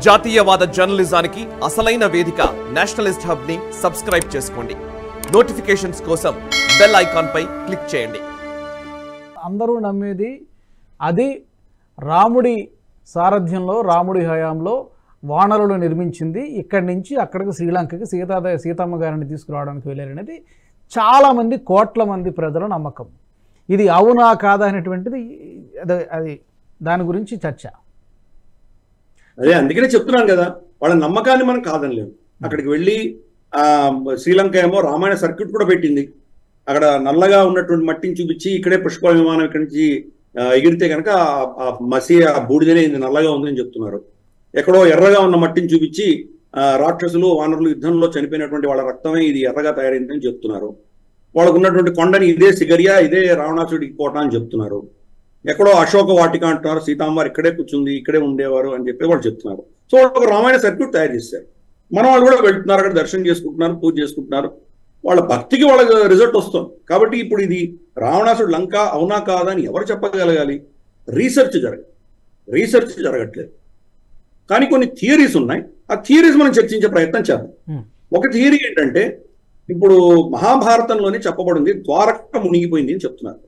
జాతీయవాద జర్నలిజానికి అసలైన వేదిక నేషనలిస్ట్ హబ్ ని సబ్స్క్రైబ్ చేసుకోండి. నోటిఫికేషన్స్ కోసం బెల్ ఐకాన్ పై క్లిక్ చేయండి. అందరూ నమ్మేది అది రాముడి సారథ్యంలో రాముడి హయాంలో వానరులు నిర్మించింది, ఇక్కడి నుంచి అక్కడికి శ్రీలంకకి సీతమ్మ గారిని తీసుకురావడానికి వెళ్ళారనేది చాలామంది కోట్ల మంది ప్రజల నమ్మకం. ఇది అవునా కాదా అనేటువంటిది అది దాని గురించి చర్చ. అదే అందుకనే చెప్తున్నాను కదా, వాళ్ళ నమ్మకాన్ని మనం కాదనలేము. అక్కడికి వెళ్ళి శ్రీలంక ఏమో రామాయణ సర్క్యూట్ కూడా పెట్టింది. అక్కడ నల్లగా ఉన్నటువంటి మట్టిని చూపించి ఇక్కడే పుష్ప విమానం ఇక్కడి నుంచి ఎగిరితే కనుక మసి ఆ బూడిదనే నల్లగా ఉందని చెప్తున్నారు. ఎక్కడో ఎర్రగా ఉన్న మట్టిని చూపించి రాక్షసులు వానరులు యుద్ధంలో చనిపోయినటువంటి వాళ్ళ రక్తమే ఇది ఎర్రగా తయారైందని చెప్తున్నారు. వాళ్ళకు ఉన్నటువంటి కొండని ఇదే సిగరియా, ఇదే రావణాసుడి కోట అని చెప్తున్నారు. ఎక్కడో అశోక వాటిక అంటున్నారు, సీతాంబారు ఇక్కడే కూర్చుంది, ఇక్కడే ఉండేవారు అని చెప్పి వాళ్ళు చెప్తున్నారు. సో వాళ్ళు ఒక రామాయణ సర్క్యూట్ తయారు చేశారు. మన వాళ్ళు కూడా వెళ్తున్నారు, అక్కడ దర్శనం చేసుకుంటున్నారు, పూజ చేసుకుంటున్నారు. వాళ్ళ భక్తికి వాళ్ళ రిజల్ట్ వస్తుంది. కాబట్టి ఇప్పుడు ఇది రావణాసుడు లంక అవునా కాదా అని ఎవరు చెప్పగలగాలి? రీసెర్చ్ జరగట్లేదు. కానీ కొన్ని థియరీస్ ఉన్నాయి. ఆ థియరీస్ మనం చర్చించే ప్రయత్నం చేద్దాం. ఒక థియరీ ఏంటంటే, ఇప్పుడు మహాభారతంలోనే చెప్పబడింది ద్వారక మునిగిపోయింది అని చెప్తున్నారు.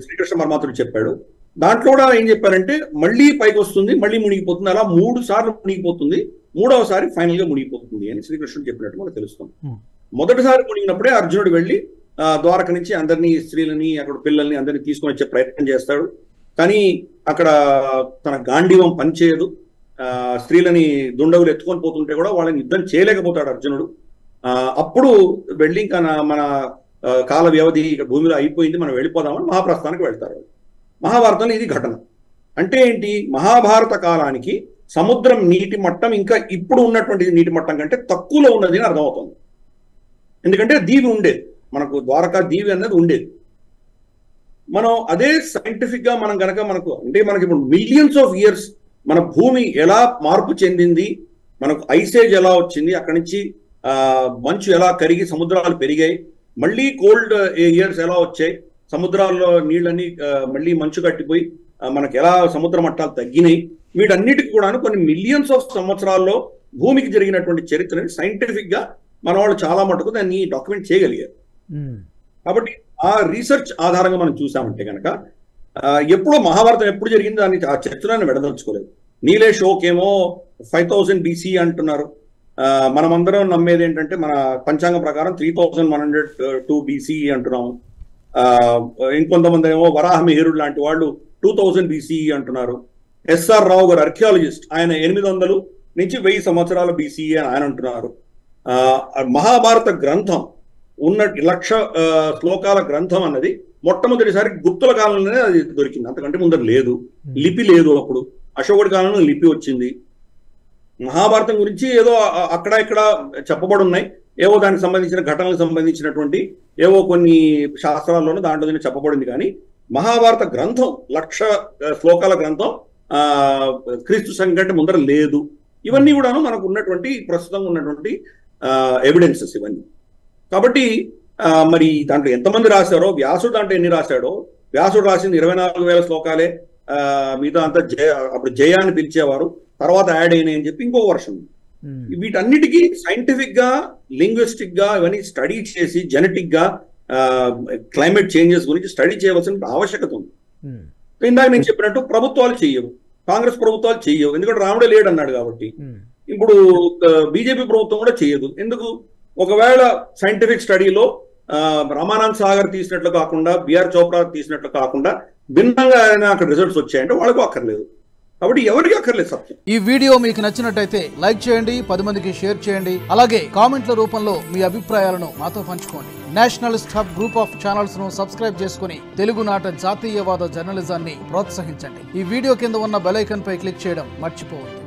శ్రీకృష్ణ పరమాత్ముడు చెప్పాడు. దాంట్లో కూడా ఏం చెప్పారంటే మళ్ళీ పైకి వస్తుంది, మళ్ళీ మునిగిపోతుంది, అలా 3 సార్లు మునిగిపోతుంది, 3వసారి ఫైనల్ గా మునిగిపోతుంది అని శ్రీకృష్ణుడు చెప్పినట్టు మనకు తెలుస్తుంది. మొదటిసారి మునిగినప్పుడే అర్జునుడు వెళ్ళి ద్వారక నుంచి అందరినీ, స్త్రీలని, అక్కడ పిల్లల్ని అందరినీ తీసుకొని వచ్చే ప్రయత్నం చేస్తాడు. కానీ అక్కడ తన గాంధీవం పనిచేయదు. స్త్రీలని దుండగులు ఎత్తుకొని పోతుంటే కూడా వాళ్ళని యుద్ధం చేయలేకపోతాడు అర్జునుడు. అప్పుడు వెళ్ళి ఇంకా మన కాల వ్యవధి ఇక్కడ భూమిలో అయిపోయింది, మనం వెళ్ళిపోదామని మహాప్రస్థానికి వెళ్తారు. మహాభారతంలో ఇది ఘటన. అంటే ఏంటి? మహాభారత కాలానికి సముద్రం నీటి మట్టం ఇంకా ఇప్పుడు ఉన్నటువంటి నీటి మట్టం కంటే తక్కువలో ఉన్నది అని అర్థమవుతుంది. ఎందుకంటే దీవి ఉండేది, మనకు ద్వారకా దీవి అనేది ఉండేది. మనం అదే సైంటిఫిక్ గా మనం కనుక మనకి ఇప్పుడు మిలియన్స్ ఆఫ్ ఇయర్స్ మన భూమి ఎలా మార్పు చెందింది, మనకు ఐసేజ్ ఎలా వచ్చింది, అక్కడి నుంచి మంచు ఎలా కరిగి సముద్రాలు పెరిగాయి, మళ్ళీ కోల్డ్ ఇయర్స్ ఎలా వచ్చాయి, సముద్రాల్లో నీళ్ళని మళ్ళీ మంచు కట్టిపోయి మనకి ఎలా సముద్ర మట్టాలు తగ్గినాయి, వీటన్నిటికి కూడా కొన్ని మిలియన్స్ ఆఫ్ సంవత్సరాల్లో భూమికి జరిగినటువంటి చరిత్రని సైంటిఫిక్ గా మన వాళ్ళు చాలా మటుకు దాన్ని డాక్యుమెంట్ చేయగలిగారు. కాబట్టి ఆ రీసెర్చ్ ఆధారంగా మనం చూసామంటే కనుక ఎప్పుడో మహాభారతం ఎప్పుడు జరిగింది దాన్ని ఆ చరిత్రను వెడదలుచుకోలేదు. నీలే షోకేమో 5000 BC అంటున్నారు. మనమందరం నమ్మేది ఏంటంటే మన పంచాంగం ప్రకారం 3102 BC అంటున్నాము. ఇంకొంతమంది ఏమో వరాహమిహిరుడు లాంటి వాళ్ళు 2000 BC అంటున్నారు. SR రావు గారు ఆర్కియాలజిస్ట్, ఆయన 800 నుంచి 1000 సంవత్సరాల BCE అని ఆయన అంటున్నారు. మహాభారత గ్రంథం ఉన్న 1,00,000 శ్లోకాల గ్రంథం అన్నది మొట్టమొదటిసారి గుప్తుల కాలంలోనే అది దొరికింది, అంతకంటే ముందర లేదు. లిపి లేదు. అప్పుడు అశోకుడి కాలంలో లిపి వచ్చింది. మహాభారతం గురించి ఏదో అక్కడ ఇక్కడ చెప్పబడి ఉన్నాయి, ఏవో దానికి సంబంధించిన ఘటనలకు సంబంధించినటువంటి ఏవో కొన్ని శాస్త్రాల్లోనూ దాంట్లో చెప్పబడింది. కానీ మహాభారత గ్రంథం 1,00,000 శ్లోకాల గ్రంథం క్రీస్తు సంఖ్య కంటే ముందర లేదు. ఇవన్నీ కూడాను మనకు ఉన్నటువంటి ప్రస్తుతం ఉన్నటువంటి ఎవిడెన్సెస్ ఇవన్నీ. కాబట్టి మరి దాంట్లో ఎంతమంది రాశారో, వ్యాసుడు దాంట్లో ఎన్ని రాశాడో, వ్యాసుడు రాసింది 24,000 శ్లోకాలే, మిగతా అంతా అప్పుడు జయాన్ని పిలిచేవారు, తర్వాత యాడ్ అయినాయి అని చెప్పి ఇంకో వర్షన్. వీటన్నిటికీ సైంటిఫిక్ గా, లింగ్విస్టిక్ గా ఇవన్నీ స్టడీ చేసి జెనెటిక్ గా క్లైమేట్ చేంజెస్ గురించి స్టడీ చేయవలసిన ఆవశ్యకత ఉంది. ఇందాక నేను చెప్పినట్టు ప్రభుత్వాలు చెయ్యవు, కాంగ్రెస్ ప్రభుత్వాలు చెయ్యవు, ఎందుకంటే రాముడే లేడు అన్నాడు కాబట్టి. ఇప్పుడు బీజేపీ ప్రభుత్వం కూడా చెయ్యదు. ఎందుకు? ఒకవేళ సైంటిఫిక్ స్టడీలో రమానంద్ సాగర్ తీసినట్లు కాకుండా, బిఆర్ చోప్రా తీసినట్లు కాకుండా భిన్నంగా అక్కడ రిజల్ట్స్ వచ్చాయంటే వాళ్ళకు అక్కర్లేదు. కాబట్టి ఎవరికి అక్కర్లేదు సత్యం. ఈ వీడియో మీకు నచ్చినట్టయితే లైక్ చేయండి, 10 మందికి షేర్ చేయండి. అలాగే కామెంట్ల రూపంలో మీ అభిప్రాయాలను మాతో పంచుకోండి. Nationalist hub group of channels ను సబ్స్క్రైబ్ చేసుకుని తెలుగునాట జాతీయవాద జర్నలిజాన్ని ప్రోత్సహించండి. ఈ వీడియో కింద ఉన్న బెల్ ఐకాన్ పై క్లిక్ చేయడం మర్చిపోవద్దు.